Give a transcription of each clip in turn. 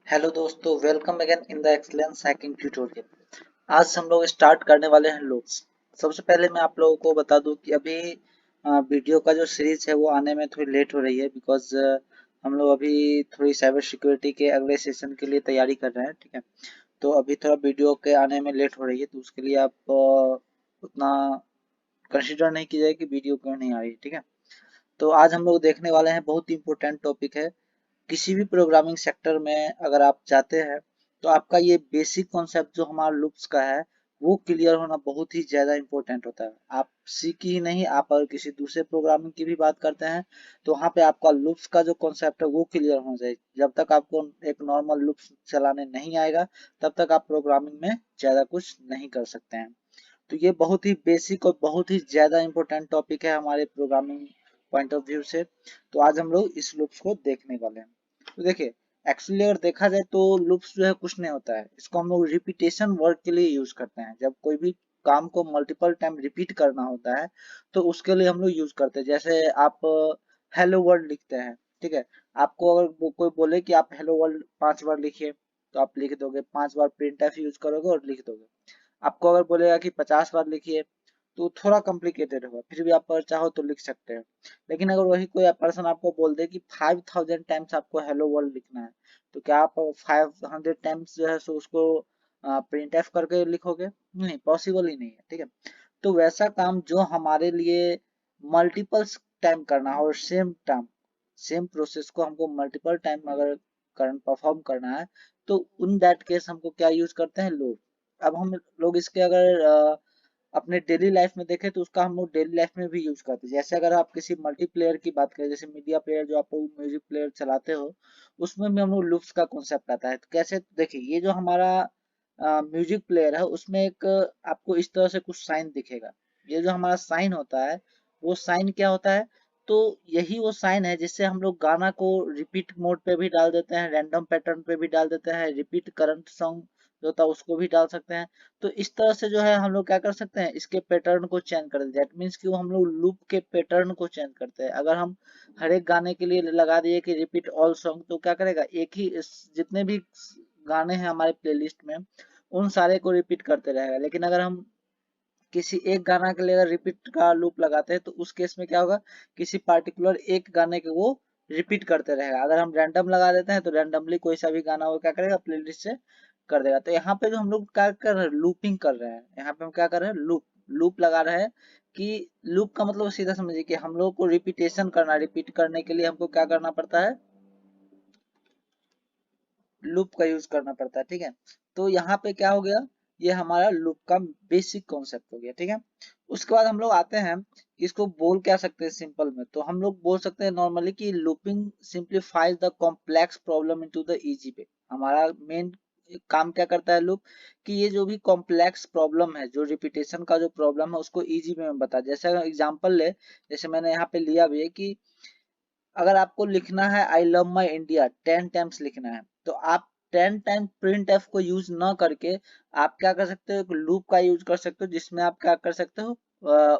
Hello दोस्तों, welcome again in the excellence hacking tutorial. आज हम लोग स्टार्ट करने वाले हैं लूप्स। सबसे पहले मैं आप लोगों को बता दूं कि अभी वीडियो का जो सीरीज है वो आने में थोड़ी लेट हो रही है बिकॉज हम लोग अभी थोड़ी साइबर सिक्योरिटी के अगले सेशन के लिए तैयारी कर रहे हैं। ठीक है, तो अभी थोड़ा वीडियो के आने में लेट हो रही है, तो उसके लिए आप उतना कंसिडर नहीं कीजिए कि वीडियो क्यों नहीं आ रही है। ठीक है, तो आज हम लोग देखने वाले हैं, बहुत ही इंपॉर्टेंट टॉपिक है। किसी भी प्रोग्रामिंग सेक्टर में अगर आप जाते हैं तो आपका ये बेसिक कॉन्सेप्ट जो हमारा लूप्स का है वो क्लियर होना बहुत ही ज़्यादा इंपॉर्टेंट होता है। आप सी की ही नहीं, आप अगर किसी दूसरे प्रोग्रामिंग की भी बात करते हैं तो वहाँ पे आपका लूप्स का जो कॉन्सेप्ट है वो क्लियर होना चाहिए। जब तक आपको एक नॉर्मल लूप्स चलाने नहीं आएगा तब तक आप प्रोग्रामिंग में ज़्यादा कुछ नहीं कर सकते हैं। तो ये बहुत ही बेसिक और बहुत ही ज़्यादा इंपॉर्टेंट टॉपिक है हमारे प्रोग्रामिंग पॉइंट ऑफ व्यू से। तो आज हम लोग इस लूप्स को देखने वाले हैं। तो देखिए, एक्चुअली अगर देखा जाए तो लूप्स जो है कुछ नहीं होता है, इसको हम लोग रिपीटेशन वर्क के लिए यूज करते हैं। जब कोई भी काम को मल्टीपल टाइम रिपीट करना होता है तो उसके लिए हम लोग यूज करते हैं। जैसे आप हेलो वर्ल्ड लिखते हैं, ठीक है, आपको अगर कोई बोले कि आप हेलो वर्ल्ड 5 बार लिखिए तो आप लिख दोगे, 5 बार प्रिंट एफ यूज करोगे और लिख दोगे। आपको अगर बोलेगा कि 50 बार लिखिए तो थोड़ा कॉम्प्लिकेटेड होगा, फिर भी आप अगर चाहो तो लिख सकते हैं। लेकिन अगर वही कोई पर्सन आपको बोल दे कि 5000 टाइम्स आपको हेलो वर्ल्ड लिखना है, तो क्या आप 500 टाइम्स जो है सो उसको प्रिंट एफ करके लिखोगे? नहीं, पॉसिबल ही नहीं है। ठीक है, तो वैसा काम जो हमारे लिए मल्टीपल टाइम करना है और सेम टाइम सेम प्रोसेस को हमको मल्टीपल टाइम अगर परफॉर्म करना है तो उन दैट केस हमको क्या यूज करते हैं? लूप। अब हम लोग इसके अगर अपने डेली लाइफ में देखें तो उसका हम लोग डेली लाइफ में भी यूज करते हैं। जैसे अगर आप किसी मल्टीप्लेयर की बात करें, जैसे मीडिया प्लेयर जो आप लोग म्यूजिक प्लेयर चलाते हो, उसमें भी हम लोग लूप्स का कॉन्सेप्ट आता है। तो कैसे? देखिए, ये जो हमारा म्यूजिक प्लेयर है उसमें एक आपको इस तरह से कुछ साइन दिखेगा। ये जो हमारा साइन होता है वो साइन क्या होता है? तो यही वो साइन है जिससे हम लोग गाना को रिपीट मोड पे भी डाल देते हैं, रैंडम पैटर्न पे भी डाल देते हैं, रिपीट करंट सॉन्ग जो होता है उसको भी डाल सकते हैं। तो इस तरह से जो है हम लोग क्या कर सकते हैं, इसके पैटर्न को चेंज कर देते हैं। दैट मीन्स कि वो हम लोग लूप के पैटर्न को चेंज करते हैं। अगर हम हर एक गाने के लिए लगा दिए कि रिपीट ऑल सॉन्ग, तो क्या करेगा, एक ही जितने भी गाने हैं हमारे प्लेलिस्ट में उन सारे को रिपीट करते रहेगा। लेकिन अगर हम किसी एक गाना के लिए अगर रिपीट का लूप लगाते हैं तो उस केस में क्या होगा, किसी पार्टिकुलर एक गाने के वो रिपीट करते रहेगा। अगर हम रैंडम लगा देते हैं तो रैंडमली कोई सा भी गाना वो क्या करेगा, प्लेलिस्ट से कर देगा। तो यहाँ पे जो हम लोग क्या कर रहे हैं, लूपिंग कर रहे हैं। यहाँ पे हम क्या कर रहे हैं, लूप लूप लगा रहे हैं। कि लूप का मतलब सीधा समझिए कि हम लोग को रिपीटेशन करना, रिपीट करने के लिए हमको क्या करना पड़ता है, लूप का यूज करना पड़ता है। ठीक है, तो यहाँ पे क्या हो गया, ये हमारा लूप का बेसिक कॉन्सेप्ट हो गया। ठीक है, उसके बाद हम लोग आते हैं कि इसको बोल क्या सकते हैं सिंपल में। तो हम लोग बोल सकते हैं नॉर्मली कि looping simplifies the complex problem into the easy way. हमारा मेन काम क्या करता है लूप, कि ये जो भी कॉम्प्लेक्स प्रॉब्लम है, जो रिपीटेशन का जो प्रॉब्लम है उसको इजी वे में बता। जैसे अगर एग्जांपल ले, जैसे मैंने यहाँ पे लिया भी है कि अगर आपको लिखना है I love my India 10 times लिखना है, तो आप 10 टाइम प्रिंट एफ को यूज न करके आप क्या कर सकते हो, एक लूप का यूज कर सकते हो जिसमें आप क्या कर सकते हो,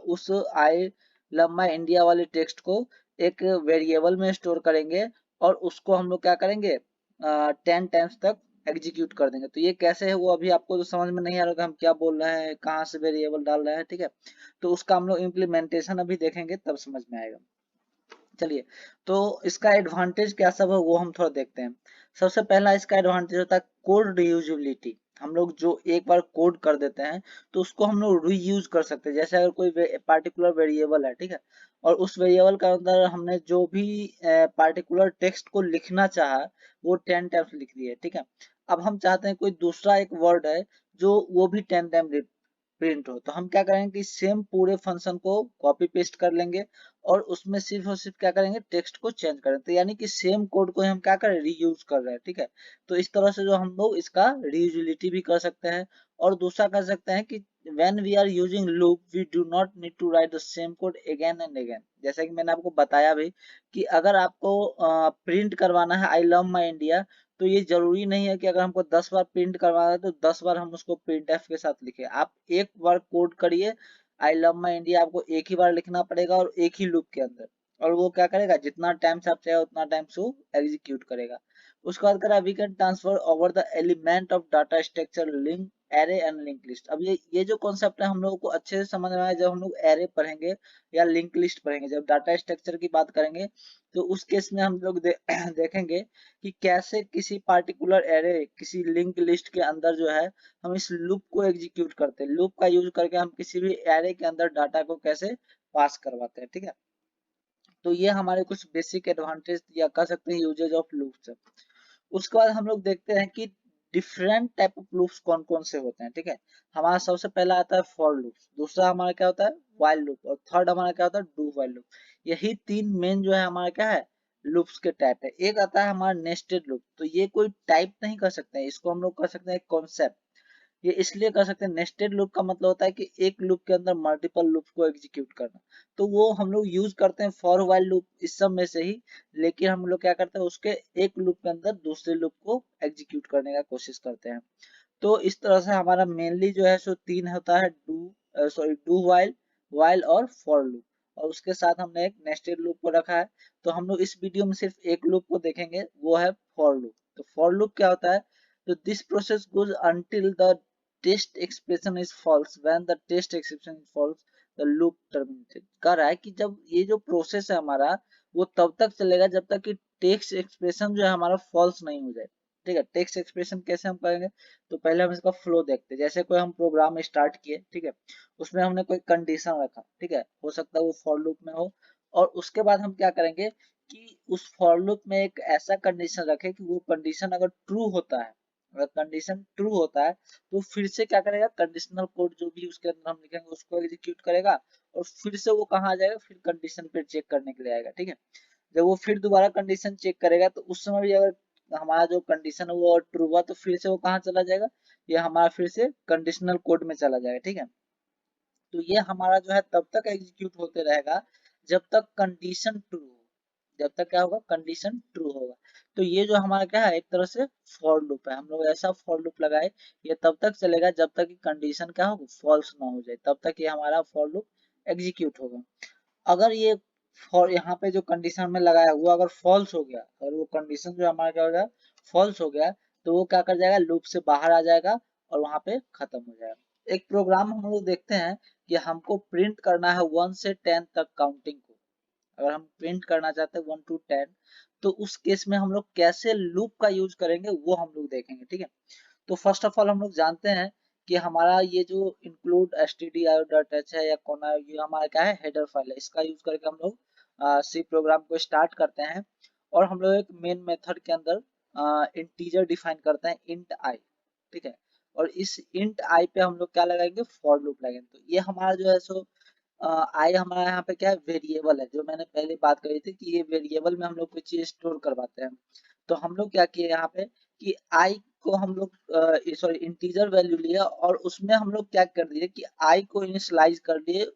उस आई लव माई इंडिया वाले टेक्स्ट को एक वेरिएबल में स्टोर करेंगे और उसको हम लोग क्या करेंगे, 10 टाइम्स तक एग्जीक्यूट कर देंगे। तो ये कैसे है वो अभी आपको तो समझ में नहीं आ रहा होगा हम क्या बोल रहे हैं, कहाँ से वेरिएबल डाल रहे हैं। ठीक है, तो उसका हम लोग इम्प्लीमेंटेशन अभी देखेंगे तब समझ में आएगा। चलिए, तो इसका एडवांटेज क्या सब है वो हम थोड़ा देखते हैं। सबसे पहला इसका एडवांटेज होता है कोड रीयूजेबिलिटी। हम लोग जो एक बार कोड कर देते हैं तो उसको हम लोग रीयूज कर सकते हैं। जैसे अगर कोई पार्टिकुलर वेरिएबल है, ठीक है, और उस वेरिएबल का अंदर हमने जो भी पार्टिकुलर टेक्स्ट को लिखना चाहा वो 10 टाइम्स लिख दिए। ठीक है, अब हम चाहते हैं कोई दूसरा एक वर्ड है जो वो भी 10 टाइम प्रिंट हो, तो हम क्या करेंगे कि सेम पूरे फंक्शन को कॉपी पेस्ट कर लेंगे और उसमें सिर्फ और सिर्फ क्या करेंगे, टेक्स्ट को चेंज करें। तो यानी कि सेम कोड को हम क्या करें, रीयूज कर रहे हैं। ठीक है, तो इस तरह से जो हम लोग इसका रीयूजिलिटी भी कर सकते हैं। और दूसरा कर सकते हैं कि when we are using loop we do not need to write the same code again and again। जैसा कि मैंने आपको बताया भी कि अगर आपको प्रिंट करवाना है आई लव माई इंडिया, तो ये जरूरी नहीं है कि अगर हमको 10 बार प्रिंट करवाना है तो 10 बार हम उसको प्रिंट एफ के साथ लिखे। आप एक बार कोड करिए, आई लव माई इंडिया आपको एक ही बार लिखना पड़ेगा और एक ही लूप के अंदर। और वो क्या करेगा, जितना टाइम से आप चाहे उतना टाइम से वो एग्जीक्यूट करेगा। उसके बाद करा we can transfer over the element of data structure link array and link list. अब ये जो कॉन्सेप्ट है हम लोगों को अच्छे से समझ में आया जब हम लोग एरे पढ़ेंगे या लिंक लिस्ट पढ़ेंगे। जब डाटा स्ट्रक्चर की बात करेंगे तो उस केस में हम लोग देखेंगे कि कैसे किसी पार्टिकुलर एरे किसी लिंक लिस्ट के अंदर जो है हम इस लूप को एग्जीक्यूट करते हैं। लूप का यूज करके हम किसी भी एरे के अंदर डाटा को कैसे पास करवाते हैं, ठीक है। तो ये हमारे कुछ बेसिक एडवांटेज या कह सकते हैं यूजेज ऑफ लूप्स है। उसके बाद हम लोग देखते हैं कि डिफरेंट टाइप ऑफ लूप्स कौन कौन से होते हैं, ठीक है। हमारा सबसे पहला आता है फॉर लूप्स, दूसरा हमारा क्या होता है व्हाइल लूप, और थर्ड हमारा क्या होता है डू व्हाइल लूप। यही तीन मेन जो है हमारा क्या है लूप्स के टाइप है। एक आता है हमारा नेस्टेड लूप, तो ये कोई टाइप नहीं कर सकते हैं, इसको हम लोग कर सकते हैं कॉन्सेप्ट। ये इसलिए कर सकते हैं, नेस्टेड लूप का मतलब होता है कि एक लूप के अंदर मल्टीपल लूप को एग्जीक्यूट करना। तो वो हम लोग यूज करते हैं फॉर व्हाइल लूप इस सब में से ही, लेकिन हम लोग क्या करते हैं उसके एक लूप के अंदर दूसरे लूप को एग्जीक्यूट करने का कोशिश करते हैं। तो इस तरह से हमारा मेनली जो है सो तीन होता है, डू व्हाइल, व्हाइल और फॉर लूप, और उसके साथ हमने एक नेस्टेड लूप को रखा है। तो हम लोग इस वीडियो में सिर्फ एक लूप को देखेंगे, वो है फॉर लूप। तो फॉर लूप क्या होता है, तो this process goes until the test expression is false, when the test expression is false the loop terminated। कह रहा है कि जब ये जो प्रोसेस है हमारा वो तब तक चलेगा जब तक कि टेक्स्ट एक्सप्रेशन जो है हमारा फॉल्स नहीं हो जाए, ठीक है। टेक्स्ट एक्सप्रेशन कैसे हम करेंगे, तो पहले हम इसका फ्लो देखते हैं। जैसे कोई हम प्रोग्राम स्टार्ट किए, ठीक है, उसमें हमने कोई कंडीशन रखा, ठीक है, हो सकता है वो फॉर लूप में हो, और उसके बाद हम क्या करेंगे कि उस फॉर लूप में एक ऐसा कंडीशन रखे कि वो कंडीशन अगर ट्रू होता है, अगर कंडीशन ट्रू होता है तो फिर से क्या करेगा, कंडीशनल कोड जो भी उसके अंदर हम लिखेंगे उसको एग्जीक्यूट करेगा, और फिर से वो कहाँ आ जाएगा, फिर कंडीशन पे चेक करने के लिए आएगा, ठीक है। जब वो फिर दोबारा कंडीशन चेक करेगा तो उस समय भी अगर हमारा जो कंडीशन है वो ट्रू हुआ तो फिर से वो कहाँ चला जाएगा, ये हमारा फिर से कंडीशनल कोड में चला जाएगा, ठीक है। तो ये हमारा जो है तब तक एग्जीक्यूट होते रहेगा जब तक कंडीशन ट्रू हो, जब तक क्या होगा कंडीशन ट्रू होगा। तो ये जो हमारा क्या है एक तरह से फॉर लूप है, हम लोग ऐसा फॉर लूप लगाए, ये तब तक चलेगा जब तक कि कंडीशन क्या हो फॉल्स ना हो जाए, तब तक ये हमारा फॉर लूप एग्जीक्यूट होगा। अगर ये फॉर यहाँ पे जो कंडीशन में लगाया हुआ अगर फॉल्स हो गया, अगर वो कंडीशन जो हमारा क्या हो गया फॉल्स हो गया, तो वो क्या कर जाएगा लूप से बाहर आ जाएगा और वहां पे खत्म हो जाएगा। एक प्रोग्राम हम लोग देखते हैं कि हमको प्रिंट करना है 1 से 10 तक काउंटिंग को। अगर हम प्रिंट करना चाहते हैं 1 to 10, तो उस केस में हम लोग कैसे लूप का यूज करेंगे वो हम लोग देखेंगे, ठीक है। तो फर्स्ट ऑफ ऑल हम लोग जानते हैं कि हमारा ये जो इंक्लूड stdio.h है या कोना, ये हमारा क्या है हेडर फाइल है, इसका यूज करके हम लोग सी प्रोग्राम को स्टार्ट करते हैं। और हम लोग एक मेन मेथड के अंदर इंटीजर डिफाइन करते हैं इंट आई, ठीक है। और इस इंट आई पे हम लोग क्या लगाएंगे फॉर लूप लगाएंगे। तो ये हमारा जो है सो आई हमारा यहाँ पे क्या है वेरिएबल है, जो मैंने पहले बात करी थी कि ये वेरिएबल में हम लोग कोई चीज स्टोर करवाते हैं। तो हम लोग क्या किए यहाँ पे कि आई को हम लोग सॉरी इंटीजर वैल्यू लिया और उसमें हम लोग क्या कर दिए कि आई को इनिशियलाइज कर दिए,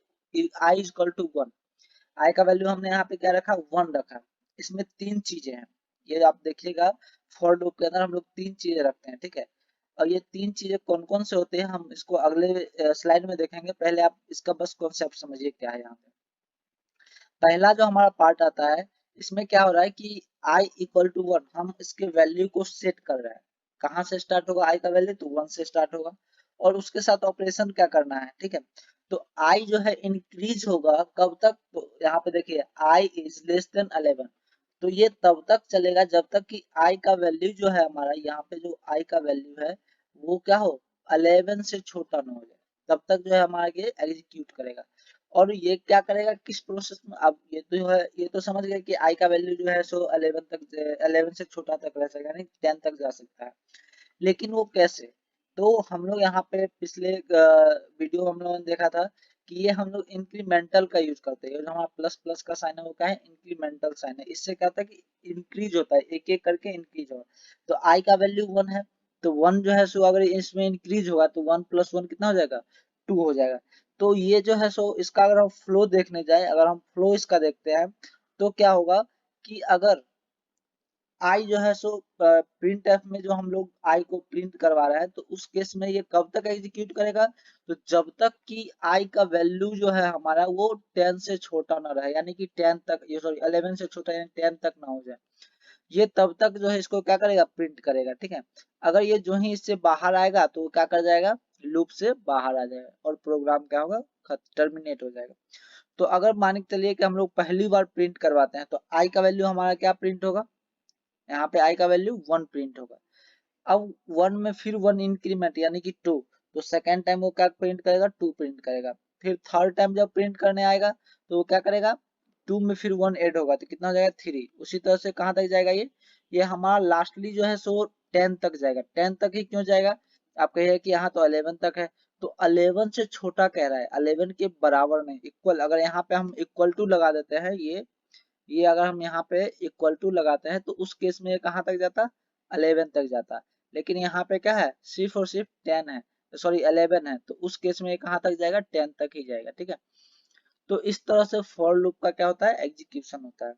आई इज इक्वल टू 1। आई का वैल्यू हमने यहाँ पे क्या रखा 1 रखा। इसमें तीन चीजें हैं, ये आप देखिएगा फॉर लूप के अंदर हम लोग तीन चीजें रखते हैं, ठीक है। और ये तीन चीजें कौन कौन से होते हैं हम इसको अगले स्लाइड में देखेंगे, पहले आप इसका बस कॉन्सेप्ट समझिए क्या है यहाँ पे। पहला जो हमारा पार्ट आता है इसमें क्या हो रहा है कि i इक्वल टू 1 हम इसके वैल्यू को सेट कर रहे हैं। कहाँ से स्टार्ट होगा i का वैल्यू, तो 1 से स्टार्ट होगा, और उसके साथ ऑपरेशन क्या करना है, ठीक है। तो i जो है इंक्रीज होगा कब तक, तो यहाँ पे देखिए i इज लेस देन 11। तो ये तब तक चलेगा जब तक कि i का वैल्यू जो है हमारा यहाँ पे जो i का वैल्यू है वो क्या हो 11 से छोटा ना हो जाए, तब तक जो है हमारा ये एग्जीक्यूट करेगा। और ये क्या करेगा किस प्रोसेस में, अब ये तो है ये तो समझ गए कि आई का वैल्यू जो है सो 11 तक, 11 से छोटा तक रह सकेगा, नहीं 10 तक जा सकता है। लेकिन वो कैसे, तो हम लोग यहाँ पे पिछले वीडियो हम लोगों ने देखा था कि ये हम लोग इंक्रीमेंटल का यूज करते हैं। जो हमारा प्लस प्लस का साइन है वो क्या है इंक्रीमेंटल साइन है। इससे क्या होता है कि इंक्रीज होता है, एक एक करके इंक्रीज होगा। तो आई का वैल्यू 1 है, तो 1 जो है सो अगर इसमें इंक्रीज होगा तो 1 + 1 कितना हो जाएगा 2 हो जाएगा। तो ये जो है सो इसका अगर हम फ्लो देखने जाए, अगर हम फ्लो इसका देखते हैं तो क्या होगा कि अगर आई जो है सो प्रिंट एफ में जो हम लोग आई को प्रिंट करवा रहे हैं, तो उस केस में ये कब तक एग्जीक्यूट करेगा, तो जब तक कि आई का वैल्यू जो है हमारा वो 10 से छोटा ना रहे, यानी कि 10 तक, ये सॉरी 11 से छोटा यानी 10 तक ना हो जाए, ये तब तक जो है इसको क्या करेगा, प्रिंट करेगा। ठीक है, अगर ये जो ही इससे बाहर आएगा तो वो क्या कर जाएगा, लूप से बाहर आ जाएगा और प्रोग्राम क्या होगा, टर्मिनेट हो जाएगा। तो अगर मान के चलिए कि हम लोग पहली बार प्रिंट करवाते हैं तो आई का वैल्यू हमारा क्या प्रिंट होगा, यहाँ पे आई का वैल्यू 1 प्रिंट होगा। अब 1 में फिर 1 इंक्रीमेंट यानी कि 2, तो सेकेंड टाइम वो क्या प्रिंट करेगा, 2 प्रिंट करेगा। फिर थर्ड टाइम जब प्रिंट करने आएगा तो वो क्या करेगा, 2 में फिर 1 ऐड होगा तो कितना हो जाएगा, 3। उसी तरह से कहाँ तक जाएगा, ये हमारा लास्टली जो है सो 10 तक जाएगा। 10 तक ही क्यों जाएगा, आप कहिए कि यहाँ तो 11 तक है, तो 11 से छोटा कह रहा है, 11 के बराबर नहीं, इक्वल। अगर यहाँ पे हम इक्वल टू लगा देते हैं, ये अगर हम यहाँ पे इक्वल टू लगाते हैं तो उस केस में ये कहाँ तक जाता, 11 तक जाता। लेकिन यहाँ पे क्या है, सिर्फ और सिर्फ 10 है, सॉरी 11 है, तो उस केस में ये कहाँ तक जाएगा, 10 तक ही जाएगा। ठीक है, तो इस तरह से फॉर लूप का क्या होता है, एग्जीक्यूशन होता है।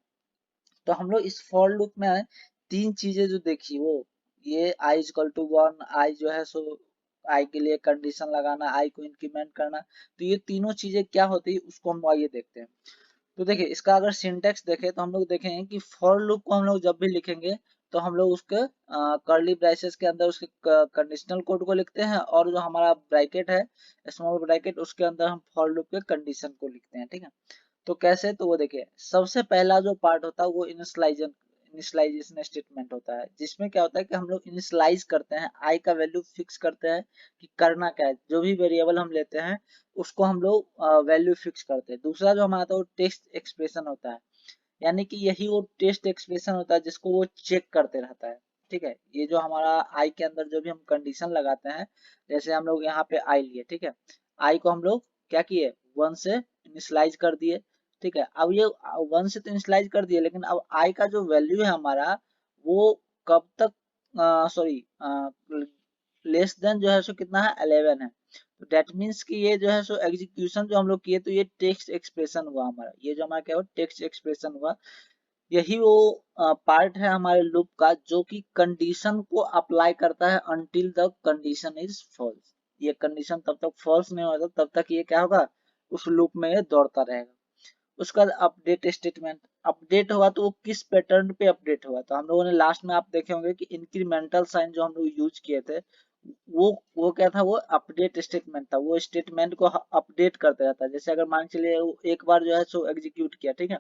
तो हम लोग इस फॉर लूप में तीन चीजें जो देखी, वो ये आई इक्वल टू 1, आई जो है सो आई के लिए कंडीशन लगाना, आई को इंक्रीमेंट करना, तो ये तीनों चीजें क्या होती है उसको हम आइए देखते हैं। तो देखिए इसका अगर सिंटेक्स देखें तो हम लोग देखेंगे कि फॉर लूप को हम लोग जब भी लिखेंगे तो हम लोग उसके कर्ली ब्रेसेस के अंदर उसके कंडीशनल कोड को लिखते हैं, और जो हमारा ब्रैकेट है, स्मॉल ब्रैकेट, उसके अंदर हम फॉर लूप के कंडीशन को लिखते हैं। ठीक है, तो कैसे, तो वो देखिए सबसे पहला जो पार्ट होता है वो इनिशियलाइजेशन स्टेटमेंट होता है, जिसमें क्या होता है कि हम लोग इनिशियलाइज करते हैं, आई का वैल्यू फिक्स करते हैं कि करना क्या है, जो भी वेरिएबल हम लेते हैं उसको हम लोग वैल्यू फिक्स करते हैं। दूसरा जो हमारा था वो टेस्ट एक्सप्रेशन होता है, यानी कि यही वो टेस्ट एक्सप्रेशन होता है जिसको वो चेक करते रहता है। ठीक है, ये जो हमारा आई के अंदर जो भी हम कंडीशन लगाते हैं, जैसे हम लोग यहाँ पे आई लिए, ठीक है, आई को हम लोग क्या किए, 1 से इनिशियलाइज कर दिए। ठीक है, अब ये 1 से तो इनिशियलाइज कर दिए, लेकिन अब आई का जो वैल्यू है हमारा वो कब तक, सॉरी लेस देन जो है सो कितना है, 11 है। तो डेट मीन्स कि ये जो है सो एग्जीक्यूशन जो हम लोग किए, तो ये टेक्स्ट एक्सप्रेशन हुआ हमारा, ये जो हमारा क्या हुआ, टेक्स्ट एक्सप्रेशन हुआ। यही वो पार्ट है हमारे लूप का जो कि कंडीशन को अप्लाई करता है until the condition is false. ये कंडीशन तब तक फॉल्स नहीं होता तब तक ये क्या होगा, उस लूप में ये दौड़ता रहेगा। उसका अपडेट स्टेटमेंट, अपडेट हुआ तो वो किस पैटर्न पे अपडेट हुआ, तो हम लोगों ने लास्ट में आप देखे होंगे कि इंक्रीमेंटल साइन जो हम लोग यूज किए थे, वो क्या था, वो अपडेट स्टेटमेंट था। वो स्टेटमेंट को अपडेट करते रहता है। जैसे अगर मान के चलिए एक बार जो है सो एग्जीक्यूट किया, ठीक है,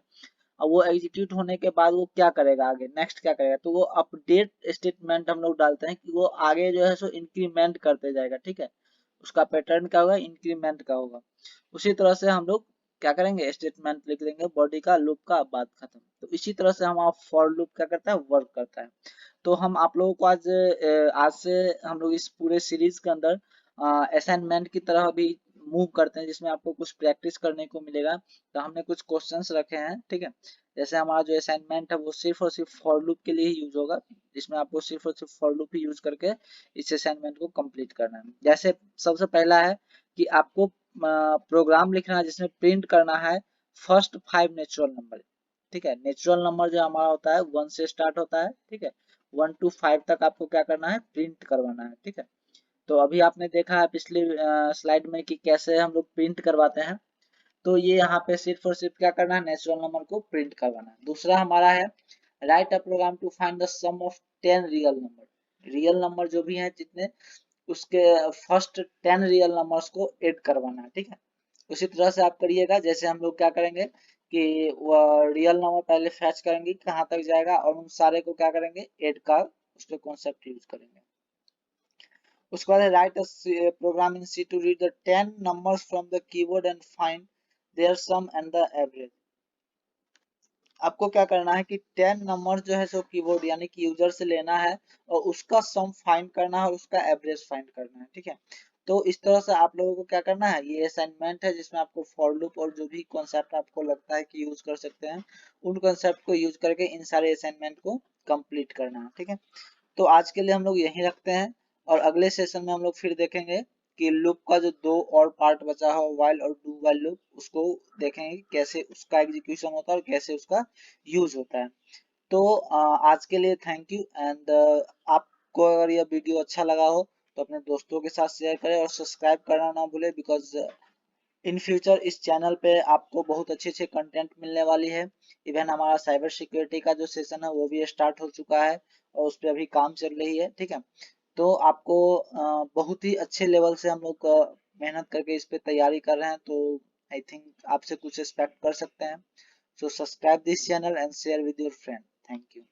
अब वो एग्जीक्यूट होने के बाद वो क्या करेगा, आगे नेक्स्ट क्या करेगा, तो वो अपडेट स्टेटमेंट हम लोग डालते हैं कि वो आगे जो है सो इंक्रीमेंट करते जाएगा। ठीक है, उसका पैटर्न क्या होगा, इंक्रीमेंट का होगा। उसी तरह से हम लोग क्या करेंगे, स्टेटमेंट लिख देंगे बॉडी का, लूप का, बात खत्म। तो इसी तरह से हमारा फॉर लूप क्या करता है, वर्क करता है। तो हम आप लोगों को आज से हम लोग इस पूरे सीरीज के अंदर असाइनमेंट की तरह भी मूव करते हैं, जिसमें आपको कुछ प्रैक्टिस करने को मिलेगा। तो हमने कुछ क्वेश्चंस रखे हैं, ठीक है, जैसे हमारा जो असाइनमेंट है वो सिर्फ और सिर्फ फॉर लूप के लिए ही यूज होगा, जिसमें आपको सिर्फ और सिर्फ फॉर लूप ही यूज करके इस असाइनमेंट को कंप्लीट करना है। जैसे सबसे पहला है कि आपको प्रोग्राम लिखना है जिसमें प्रिंट करना है फर्स्ट 5 नेचुरल नंबर। ठीक है, नेचुरल नंबर जो हमारा होता है 1 से स्टार्ट होता है। ठीक है, 1 to 5 तक आपको क्या करना है, प्रिंट करवाना है। ठीक है, तो अभी आपने देखा है पिछली स्लाइड में कि कैसे हम लोग प्रिंट करवाते हैं। तो ये यहाँ पे सिर्फ और सिर्फ क्या करना है, नेचुरल नंबर को प्रिंट करवाना है। दूसरा हमारा है write a program to find the sum of 10 real number. Real number जो भी है जितने, उसके फर्स्ट 10 रियल नंबर्स को ऐड करवाना है। ठीक है, उसी तरह से आप करिएगा। जैसे हम लोग क्या करेंगे कि रियल नंबर पहले फैच करेंगे कहाँ तक जाएगा, और उन सारे को क्या करेंगे, ऐड का उसके कॉन्सेप्ट यूज करेंगे। उसके बाद write a program in C to read the 10 numbers from the keyboard and find their sum and the average। आपको क्या करना है कि 10 नंबर जो है सो कीबोर्ड यानी कि यूजर से लेना है, और उसका सम फाइंड करना है और उसका एवरेज फाइंड करना है। ठीक है, तो इस तरह से आप लोगों को क्या करना है, ये असाइनमेंट है जिसमें आपको फॉर लूप और जो भी कॉन्सेप्ट आपको लगता है कि यूज कर सकते हैं, उन कॉन्सेप्ट को यूज करके इन सारे असाइनमेंट को कंप्लीट करना है। ठीक है, तो आज के लिए हम लोग यहीं रखते हैं, और अगले सेशन में हम लोग फिर देखेंगे कि लूप का जो दो और पार्ट बचा हो, व्हाइल और डू व्हाइल लूप, उसको देखेंगे कैसे उसका एग्जीक्यूशन होता है और कैसे उसका यूज होता है। तो आज के लिए थैंक यू एंड आपको अगर यह वीडियो अच्छा लगा हो तो अपने दोस्तों के साथ शेयर करें और सब्सक्राइब करना ना भूलें, बिकॉज इन फ्यूचर इस चैनल पे आपको बहुत अच्छे अच्छे कंटेंट मिलने वाली है। इवन हमारा साइबर सिक्योरिटी का जो सेशन है वो भी स्टार्ट हो चुका है और उस पर अभी काम चल रही है, ठीक है। तो आपको बहुत ही अच्छे लेवल से हम लोग मेहनत करके इस पे तैयारी कर रहे हैं, तो आई थिंक आपसे कुछ एक्सपेक्ट कर सकते हैं। So subscribe this channel and share with your friend. Thank you.